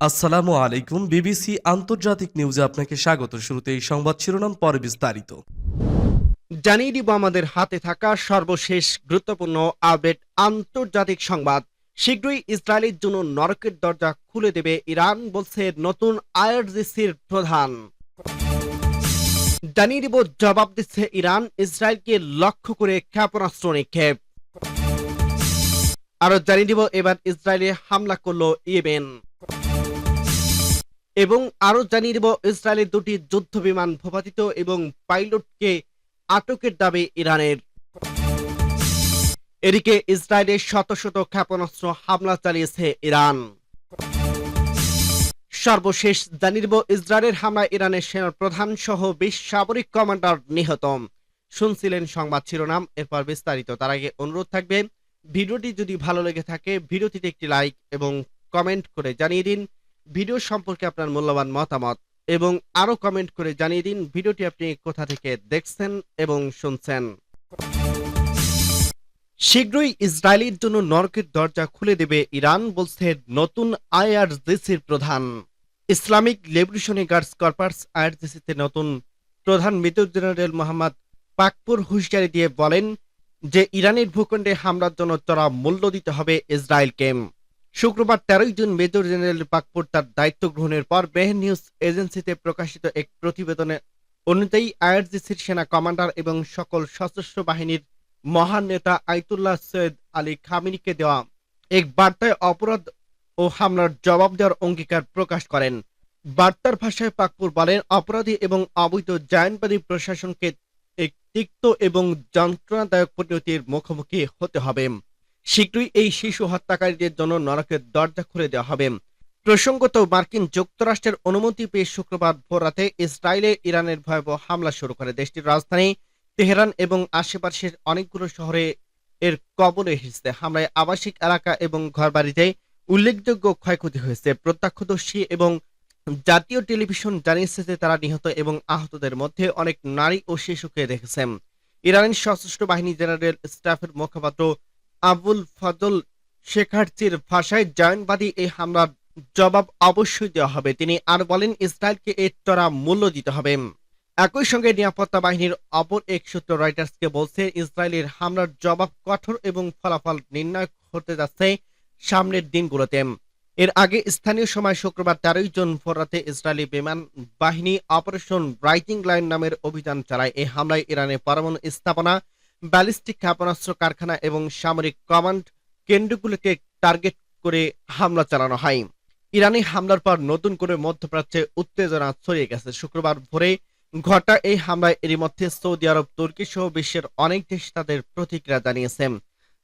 আসসালামু আলাইকুম। বিবিসি আন্তর্জাতিক নিউজে আপনাকে স্বাগত। শুরুতে এই সংবাদ শিরোনাম, পরে বিস্তারিত। জানিয়ে দিব আমাদের হাতে থাকা সর্বশেষ গুরুত্বপূর্ণ আপডেট আন্তর্জাতিক সংবাদ। শীঘ্রই ইসরায়েলের জন্য নরকের দরজা খুলে দেবে ইরান, বলছে নতুন আইআরজিসির প্রধান। জানিয়ে দিব জবাব দিচ্ছে ইরান, ইসরায়েলকে লক্ষ্য করে ক্ষেপণাস্ত্র নিক্ষেপ। আরো জানিয়ে দিব এবার ইসরায়েলে হামলা করলো ইয়েমেন। এবং আরো জানিয়ে দিব ইসরায়েলের দুটি যুদ্ধ বিমান ভূপাতিত এবং পাইলটকে আটকের দাবি ইরানের। এদিকে ইসরায়েলের শত শত ক্ষেপণাস্ত্র হামলা চালিয়েছে ইরান। সর্বশেষ জানিয়ে দিব ইসরায়েলের হামলায় ইরানের সেনার প্রধান সহ ২০ সামরিক কমান্ডার নিহত। শুনছিলেন সংবাদ শিরোনাম, এরপর বিস্তারিত। তার আগে অনুরোধ থাকবে, ভিডিওটি যদি ভালো লেগে থাকে ভিডিওটিতে একটি লাইক এবং কমেন্ট করে জানিয়ে দিন ভিডিও সম্পর্কে আপনার মূল্যবান মতামত, এবং আরো কমেন্ট করে জানিয়ে দিন ভিডিওটি আপনি কোথা থেকে দেখছেন এবং শুনছেন। শীঘ্রই ইসরায়েলের জন্য নরকের দরজা খুলে দেবে ইরান, বলছে নতুন আইআরজিসির প্রধান। ইসলামিক লিবারেশন গার্ডস কর্পস আইআরজিসিতে নতুন প্রধান মেজর জেনারেল মোহাম্মদ পাকপুর হুঁশিয়ারি দিয়ে বলেন যে ইরানের ভূখণ্ডে হামলার জন্য চড়া মূল্য দিতে হবে ইসরায়েলকে। শুক্রবার ১৩ জুন মেজর জেনারেল পাকপুর তার দায়িত্ব গ্রহণের পর বেহেন নিউজ এজেন্সিতে প্রকাশিত এক প্রতিবেদনে অনুযায়ী আইআরজিসির সেনা কমান্ডার এবং সকল সশস্ত্র বাহিনীর মহান নেতা আয়তুল্লাহ সৈয়দ আলী খামেনিকে দেওয়া এক বার্তায় অপরাধ ও হামলার জবাব দেওয়ার অঙ্গীকার প্রকাশ করেন। বার্তার ভাষায় পাকপুর বলেন, অপরাধী এবং অবৈধ জায়নবাদী প্রশাসনকে এক তিক্ত এবং যন্ত্রণাদায়ক পরিণতির মুখোমুখি হতে হবে। শীঘ্রই এই শিশু হত্যাকারীদের জন্য নরকের দরজা খুলে দেওয়া হবে। প্রসঙ্গত, মার্কিন যুক্তরাষ্ট্রের অনুমতি পেয়ে শুক্রবার ভোররাতে ইসরায়েলে ইরানের ভয়াবহ হামলা শুরু করে। দেশটির রাজধানী তেহরান এবং আশেপাশের অনেকগুলো শহরে এর কবলে এসেছে। হামলায় আবাসিক এলাকা এবং ঘরবাড়িতে উল্লেখযোগ্য ক্ষয়ক্ষতি হয়েছে। প্রত্যক্ষদর্শী এবং জাতীয় টেলিভিশন জানিয়েছে যে তারা নিহত এবং আহতদের মধ্যে অনেক নারী ও শিশুকে দেখেছেন। ইরানের সশস্ত্র বাহিনী জেনারেল স্টাফের মুখপাত্র আবুল ফজল শেখারচির ভাষায় জায়নবাদী এই হামলার জবাব অবশ্যই দেওয়া হবে। তিনি আর বলেন, ইসরায়েলকে এর চড়া মূল্য দিতে হবে। একই সঙ্গে নিরাপত্তা বাহিনীর অপর এক সূত্র রয়টার্সকে বলছে, ইসরায়েলের হামলার জবাব কঠোর এবং ফলাফল নির্ণায়ক হতে যাচ্ছে সামনের দিনগুলোতে। এর আগে স্থানীয় সময় শুক্রবার ১৩ জুন ভোররাতে ইসরায়েলি বিমান বাহিনী অপারেশন রাইজিং লায়ন নামের অভিযান চালায়। এই হামলায় ইরানের পরমাণু স্থাপনা, ব্যালিস্টিক ক্ষেপণাস্ত্র কারখানা এবং সামরিক কমান্ড কেন্দ্রগুলোকে টার্গেট করে হামলা চালানো হয়। ইরানি হামলার পর নতুন করে মধ্যপ্রাচ্যে উত্তেজনা ছড়িয়ে গেছে। শুক্রবার ভোরে ঘটা এই হামলায় এরই মধ্যে সৌদি আরব, তুর্কি সহ বিশ্বের অনেক দেশ তাদের প্রতিক্রিয়া জানিয়েছে।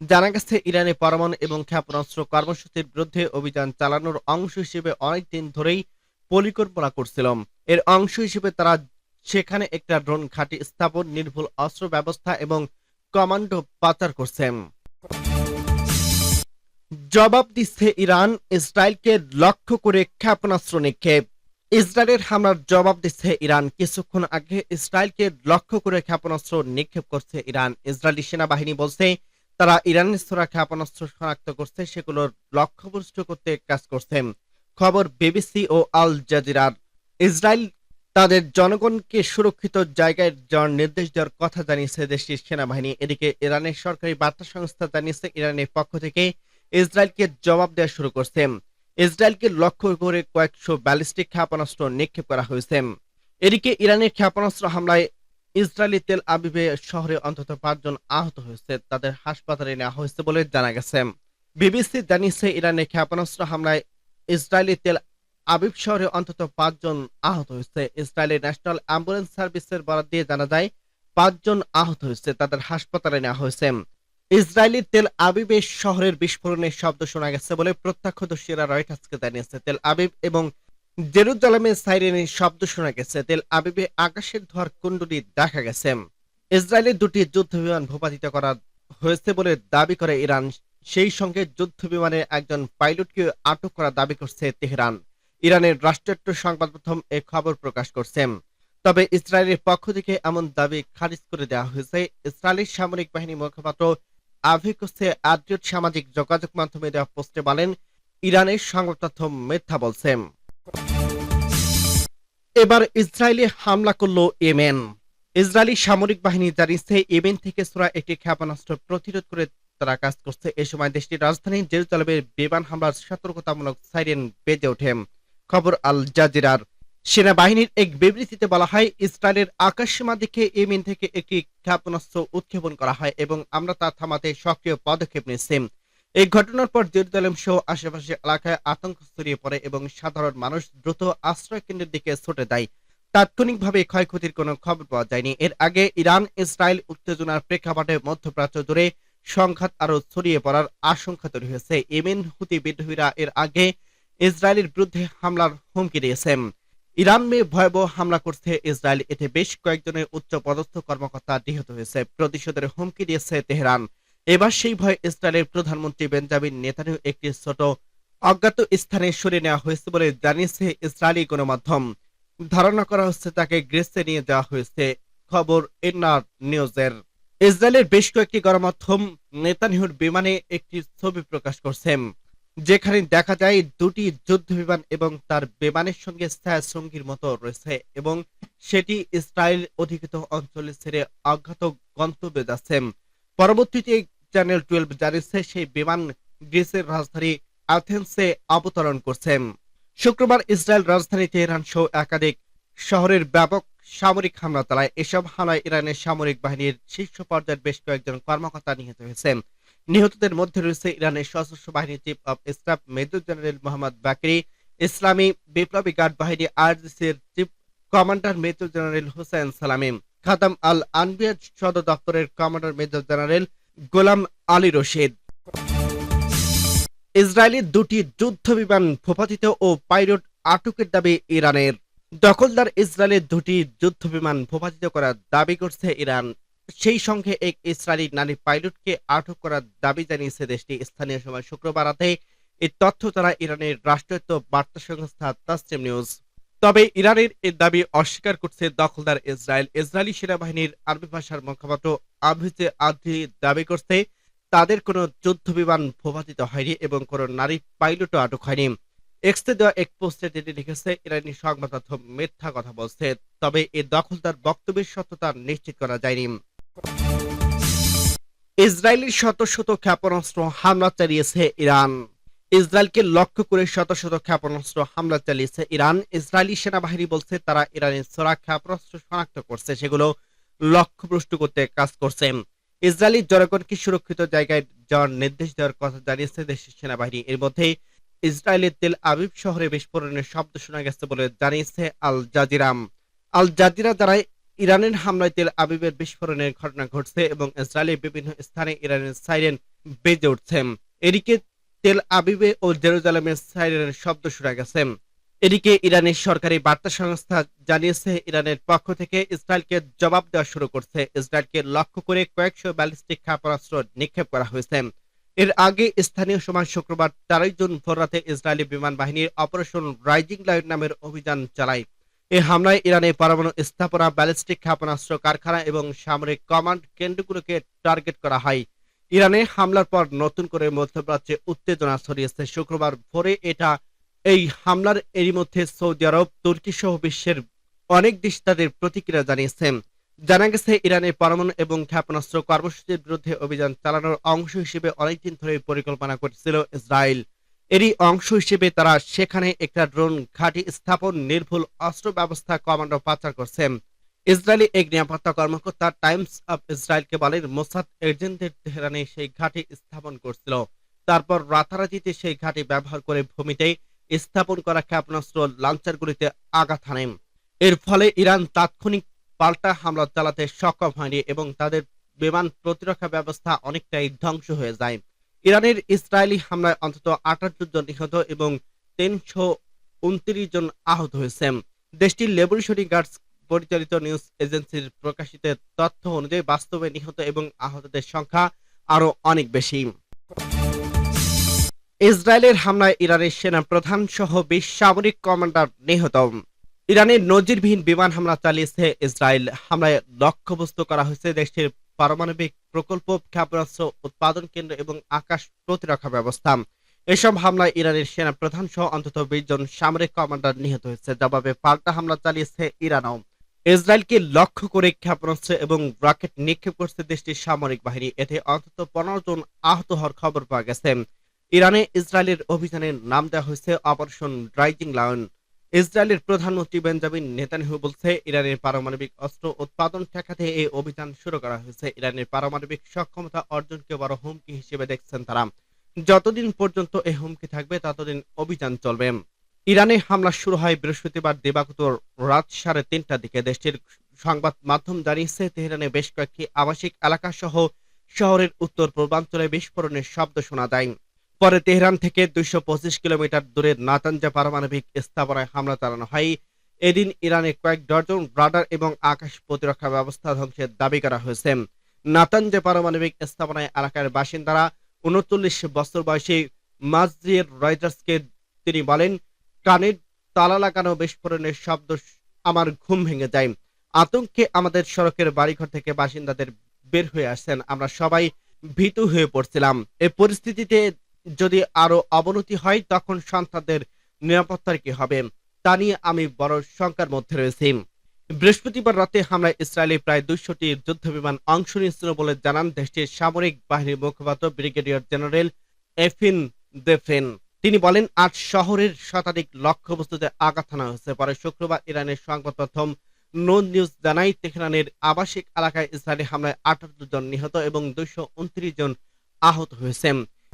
জানা গেছে, ইরানে পরমাণু এবং ক্ষেপণাস্ত্র কর্মসূচির বিরুদ্ধে অভিযান চালানোর অংশ হিসেবে অনেকদিন ধরেই পরিকল্পনা করছিল। এর অংশ হিসেবে তারা সেখানে একটা ড্রোন ঘাঁটি স্থাপন, নির্ভুল অস্ত্র ব্যবস্থা এবং কমান্ডো পাচার করছে। জবাব দিচ্ছে ইরান, ইসরায়েলকে লক্ষ্য করে ক্ষেপণাস্ত্র নিক্ষেপ। ইসরায়েলের হামলার জবাব দিচ্ছে ইরান। কিছুক্ষণ আগে ইসরায়েলকে লক্ষ্য করে ক্ষেপণাস্ত্র নিক্ষেপ করছে ইরান। ইসরায়েলি সেনাবাহিনী বলছে তারা ইরানের ছোড়া ক্ষেপণাস্ত্র শনাক্ত করছে, সেগুলোর লক্ষ্যভ্রষ্ট করতে কাজ করছে। খবর বিবিসি ও আল জাজিরার। ইসরায়েল তাদের জনগণকে সুরক্ষিত জায়গায় যাওয়ার নির্দেশ দেওয়ার কথা জানিয়েছে দেশটির সেনাবাহিনী। এদিকে ইরানের সরকারি বার্তা সংস্থা জানিয়েছে, ইরানের পক্ষ থেকে ইসরায়েলকে জবাব দেওয়া শুরু করছে। ইসরায়েলকে লক্ষ্য করে কয়েকশো ব্যালিস্টিক ক্ষেপণাস্ত্র নিক্ষেপ করা হয়েছে। এদিকে ইরানের ক্ষেপণাস্ত্র হামলায় ইসরায়েলি তেল আবিবে শহরে অন্তত ৫ জন আহত হয়েছে, তাদের হাসপাতালে নেওয়া হয়েছে বলে জানা গেছে। বিবিসি জানিয়েছে, ইরানের ক্ষেপণাস্ত্র হামলায় ইসরায়েলি তেল আবিব শহরে অন্তত ৫ জন আহত হয়েছে। ইসরায়েলের ন্যাশনাল অ্যাম্বুলেন্স সার্ভিসের বরাত দিয়ে জানা যায় ৫ জন আহত হয়েছে, তাদের হাসপাতালে নেওয়া হয়েছে। ইসরায়েলি তেল আবিবের শহরের বিস্ফোরণের শব্দ শোনা গেছে বলে প্রত্যক্ষদর্শীরা রয়টার্সকে জানিয়েছে। তেল আবিব এবং জেরুজালেমে সাইরেনের শব্দ শোনা গেছে। তেল আবিবে আকাশের ধোঁয়ার কুণ্ডলী দেখা গেছে। ইসরায়েলের দুটি যুদ্ধ বিমান ভূপাতিত করা হয়েছে বলে দাবি করে ইরান। সেই সঙ্গে যুদ্ধ বিমানের একজন পাইলটকে আটক করা দাবি করছে তেহরান। ইরানের রাষ্ট্রায়ত্ত সংবাদ মাধ্যম এ খবর প্রকাশ করছে। তবে ইসরায়েলের পক্ষ থেকে এমন দাবি খারিজ করে দেওয়া হয়েছে। ইসরায়েলের সামরিক বাহিনী মুখপাত্র আভিকোসে আদ্রিয়ট সামাজিক যোগাযোগ মাধ্যমে দেওয়া পোস্টে বলেন, ইরানের সংবাদ মাধ্যম মিথ্যা বলছে। এবার ইসরায়েলে হামলা করল ইয়েমেন। ইসরায়েলি সামরিক বাহিনী জানিয়েছে ইয়েমেন থেকে ছোড়া একটি ক্ষেপণাস্ত্র প্রতিরোধ করে তারা কাজ করছে। এ সময় দেশটির রাজধানী জেরুজালেমের বিমান হামলার সতর্কতামূলক সাইরেন বেজে ওঠে। খবর আল জাজিরার। সেনাবাহিনীর এক বিবৃতিতে বলা হয়, ইসরায়েলের আকাশসীমা দিকে ইয়েমেন থেকে একটি ক্ষেপণাস্ত্র উৎক্ষেপণ করা হয় এবং আমরা তা থামাতে সক্রিয় পদক্ষেপ নিচ্ছি। এই ঘটনার পর জেরুজালেম সহ আশেপাশের এলাকায় আতঙ্ক ছড়িয়ে পড়ে এবং সাধারণ মানুষ দ্রুত আশ্রয় কেন্দ্রের দিকে ছুটে দেয়। তাৎক্ষণিকভাবে ক্ষয়ক্ষতির কোনো খবর পাওয়া যায়নি। এর আগে ইরান ইসরায়েল উত্তেজনার প্রেক্ষাপটে মধ্যপ্রাচ্য জুড়ে সংঘাত আরো ছড়িয়ে পড়ার আশঙ্কা তৈরি হয়েছে। ইয়েমেন হুতি বিদ্রোহীরা এর আগে ইসরায়েলের বিরুদ্ধে হামলার হুমকি দিয়েছে। ইরান ভয়াবহ হামলা করছে ইসরায়েল, এতে বেশ কয়েকজনের উচ্চ পদস্থ কর্মকর্তা নিহত হয়েছে। প্রতিশোধের হুমকি দিয়েছে তেহরান। এবার সেই ভয়ে ইসরায়েলের প্রধানমন্ত্রী বেঞ্জামিন নেতানিয়াহু একটি ছোট অজ্ঞাত স্থানে সরিয়ে নেওয়া হয়েছে বলে জানিয়েছে ইসরায়েলি গণমাধ্যম। ধারণা করা হচ্ছে তাকে গ্রেসে নিয়ে যাওয়া হয়েছে। খবর এনআর নিউজের। ইসরায়েলের বেশ কয়েকটি গণমাধ্যম নেতানিয়াহুর বিমানে একটি ছবি প্রকাশ করছে, যেখানে দেখা যায় দুটি যুদ্ধ বিমান এবং তার বিমানের সঙ্গে ছায়াসঙ্গীর মতো রয়েছে এবং সেটি ইসরায়েল অধিকৃত অঞ্চলে ছেড়ে অজ্ঞাত গন্তব্যে যাচ্ছে। পরবর্তীতে চ্যানেল 12 জানিয়েছে সেই বিমান গ্রিসের রাজধানী অ্যাথেন্সে অবতরণ করছে। শুক্রবার ইসরায়েল রাজধানী তেহরান সহ একাধিক শহরের ব্যাপক সামরিক হামলা চালায়। এসব হামলায় ইরানের সামরিক বাহিনীর শীর্ষ পর্যায়ের বেশ কয়েকজন কর্মকর্তা নিহত হয়েছে। নিহতদের মধ্যে রয়েছে ইরানের সশস্ত্র বাহিনীর chief of staff major general Mohammad Bagheri, ইসলামী বিপ্লবী গার্ড বাহিনী আরজিসির chief commander major general Hossein Salami, Khatam al Anbiya সদর দপ্তরের commander major general Gholam Ali Rashid. ইসরায়েলের দুটি যুদ্ধ বিমান ভূপাতিত ও পাইলট আটকের দাবি ইরানের। দখলদার ইসরায়েলের দুটি যুদ্ধ বিমান ভূপাতিত করার দাবি করছে ইরান। সেই সঙ্গে এক ইসরায়েলি নারী পাইলটকে আটক করার দাবি জানিয়েছে দেশটি। স্থানীয় সময় শুক্রবার রাতে এই তথ্য জানায় ইরানের রাষ্ট্রায়ত্ত বার্তা সংস্থা তাসনিম নিউজ। তবে ইরানের এই দাবি অস্বীকার করছে দখলদার ইসরায়েল। ইসরায়েলি সেনাবাহিনীর আরবি ভাষার মুখপাত্র আভিজে আদ্রি দাবি করছে তাদের কোনো যুদ্ধ বিমান ভূপাতিত হয়নি এবং কোনো নারী পাইলটও আটক হয়নি। এক্সে দেওয়া এক পোস্টে তিনি লিখেছে, ইরানি সংবাদ মাধ্যম মিথ্যা কথা বলছে, তবে এই দখলদার বক্তব্যের সত্যতা নিশ্চিত করা যায়নি। ইসরায়েলের শত শত ক্ষেপণাস্ত্র হামলা চালিয়েছে ইরান। ইসরায়েলকে লক্ষ্য করে শত শত ক্ষেপণাস্ত্র হামলা চালিয়েছে ইরান। ইসরায়েলি সেনাবাহিনী বলছে তারা ইরানের ছোড়া ক্ষেপণাস্ত্র শনাক্ত করছে, সেগুলো লক্ষ্যভ্রষ্ট করতে কাজ করছে। ইসরায়েলি জনগণকে সুরক্ষিত জায়গায় যাওয়ার নির্দেশ দেওয়ার কথা জানিয়েছে দেশের সেনাবাহিনী। এর মধ্যে ইসরায়েলের তেল আবিব শহরে বিস্ফোরণের শব্দ শোনা গেছে বলে জানিয়েছে আল জাজিরা। আল জাজিরা জানায় ইরানের হামলায় তেল আবিবের বিস্ফোরণের ঘটনা ঘটছে এবং ইসরায়েলের বিভিন্ন স্থানে ইরানের সাইরেন বেজে উঠছে। এদিকে তেল আবিবে ও জেরুজালেমের সাইরেনের শব্দ শোনা গেছে। এদিকে ইরানের সরকারি বার্তা সংস্থা জানিয়েছে ইরানের পক্ষ থেকে ইসরায়েলকে জবাব দেওয়া শুরু করছে। ইসরায়েলকে লক্ষ্য করে কয়েকশো ব্যালিস্টিক ক্ষেপণাস্ত্র নিক্ষেপ করা হয়েছে। এর আগে স্থানীয় সময় শুক্রবার 13 জুন ভোররাতে ইসরায়েলি বিমান বাহিনীর অপারেশন রাইজিং লায়ন নামের অভিযান চালায়। এই হামলায় ইরানের পরমাণু স্থাপনা, ব্যালিস্টিক ক্ষেপণাস্ত্র কারখানা এবং সামরিক কমান্ড কেন্দ্রগুলোকে টার্গেট করা হয়। ইরানের হামলার পর নতুন করে মধ্যপ্রাচ্যে উত্তেজনা ছড়িয়েছে। শুক্রবার ভোরে এই হামলার এরই মধ্যে সৌদি আরব, তুর্কি সহ বিশ্বের অনেক দেশ তাদের প্রতিক্রিয়া জানিয়েছে। জানা গেছে ইরানের পরমাণু এবং ক্ষেপণাস্ত্র কর্মসূচির বিরুদ্ধে অভিযান চালানোর অংশ হিসেবে অনেকদিন ধরে পরিকল্পনা করছিল ইসরায়েল। এরই অংশ হিসেবে তারা সেখানে একটা ড্রোন ঘাঁটি স্থাপন, নির্ভুল অস্ত্র ব্যবস্থা, কমান্ডো পাচার করছে। ইসরায়েলি এক নিরাপত্তা কর্মকর্তা টাইমস অব ইসরায়েলকে বলেন, মোসাদ এজেন্টদের তেহরানে সেই ঘাঁটি স্থাপন করছিল, তারপর রাতারাতিতে সেই ঘাঁটি ব্যবহার করে ভূমিতে স্থাপন করা ক্ষেপণাস্ত্র লাঞ্চারগুলিতে আঘাত হানে। এর ফলে ইরান তাৎক্ষণিক পাল্টা হামলা চালাতে সক্ষম হয়নি এবং তাদের বিমান প্রতিরক্ষা ব্যবস্থা অনেকটাই ধ্বংস হয়ে যায়। ইরানের ইসরায়েলি হামলায় অন্তত 28 জন নিহত এবং 329 জন আহত হয়েছে। দেশটির লেবরেটরি গার্ডস পরিচালিত নিউজ এজেন্সির প্রকাশিত তথ্য অনুযায়ী বাস্তবে নিহত এবং আহতদের সংখ্যা আরো অনেক বেশি। ইসরায়েলের হামলায় ইরানের সেনা প্রধান সহ 20 সামরিক কমান্ডার নিহত। ইরানের নজিরবিহীন বিমান হামলা চালিয়েছে ইসরায়েল। হামলায় লক্ষ্যবস্তু করা হয়েছে দেশটির পারমাণবিক প্রকল্প, ক্ষেপণাস্ত্র উৎপাদন কেন্দ্র এবং আকাশ প্রতিরক্ষা ব্যবস্থা। এসব হামলায় ইরানের সেনা প্রধান সহ অন্তত 20 জন সামরিক কমান্ডার নিহত হয়েছে। জবাবে পাল্টা হামলা চালিয়েছে ইরানও। ইসরায়েলকে লক্ষ্য করে ক্ষেপণাস্ত্র এবং রকেট নিক্ষেপ করছে দেশটির সামরিক বাহিনী। এতে অন্তত 15 জন আহত হওয়ার খবর পাওয়া গেছে। ইরানে ইসরায়েলের অভিযানের নাম দেওয়া হয়েছে অপারেশন রাইজিং লায়ন। ইসরায়েলের প্রধানমন্ত্রী বেঞ্জামিন নেতানিয়াহু বলছে, ইরানের পারমাণবিক অস্ত্র উৎপাদন ঠেকাতে এই অভিযান শুরু করা হয়েছে। ইরানের পারমাণবিক সক্ষমতা অর্জনকে বড় হুমকি হিসেবে দেখছেন তারা। যতদিন পর্যন্ত এই হুমকি থাকবে ততদিন অভিযান চলবে। ইরানে হামলা শুরু হয় বৃহস্পতিবার দিবাগত রাত 3:30টার দিকে। দেশটির সংবাদ মাধ্যম জানিয়েছে, তেহরানে বেশ কয়েকটি আবাসিক এলাকা সহ শহরের উত্তর পূর্বাঞ্চলে বিস্ফোরণের শব্দ শোনা যায়। পরে তেহরান থেকে 225 কিলোমিটার দূরে নাতানজা পারমাণবিক স্থাপনায় হামলা চালানো হয়। এদিন ইরানে কয়েক ডজন রাডার এবং আকাশ প্রতিরক্ষা ব্যবস্থা ধ্বংসের দাবি করা হয়েছে। নাতানজা পারমাণবিক স্থাপনায় এলাকার বাসিন্দারা 39 বছর বয়সী মাজরিয়ের রয়টার্সকে তিনি বলেন, কানের তালা লাগানো বিস্ফোরণের শব্দ আমার ঘুম ভেঙে যায়। আতঙ্কে আমাদের সড়কের বাড়িঘর থেকে বাসিন্দাদের বের হয়ে আসছেন। আমরা সবাই ভীতু হয়ে পড়ছিলাম। এই পরিস্থিতিতে যদি আরো অবনতি হয় তখন সন্তানদের নিরাপত্তার কি হবে তা নিয়ে আমি বড় শঙ্কার মধ্যে রয়েছি। বৃহস্পতিবার রাতে হামলায় ইসরায়েলি প্রায় 200টি যুদ্ধবিমান অংশ নিয়েছিল বলে জানান দেশটির সামরিক বাহিনীর মুখপাত্র ব্রিগেডিয়ার জেনারেল এফিন দেফেন। তিনি বলেন, 8 শহরের শতাধিক লক্ষ্যবস্তুতে আঘাত হানা হয়েছে। পরে শুক্রবার ইরানের সংবাদ মাধ্যম নোন নিউজ জানায়, তেহরানের আবাসিক এলাকায় ইসরায়েলি হামলায় 78 জন নিহত এবং 229 জন আহত হয়েছে।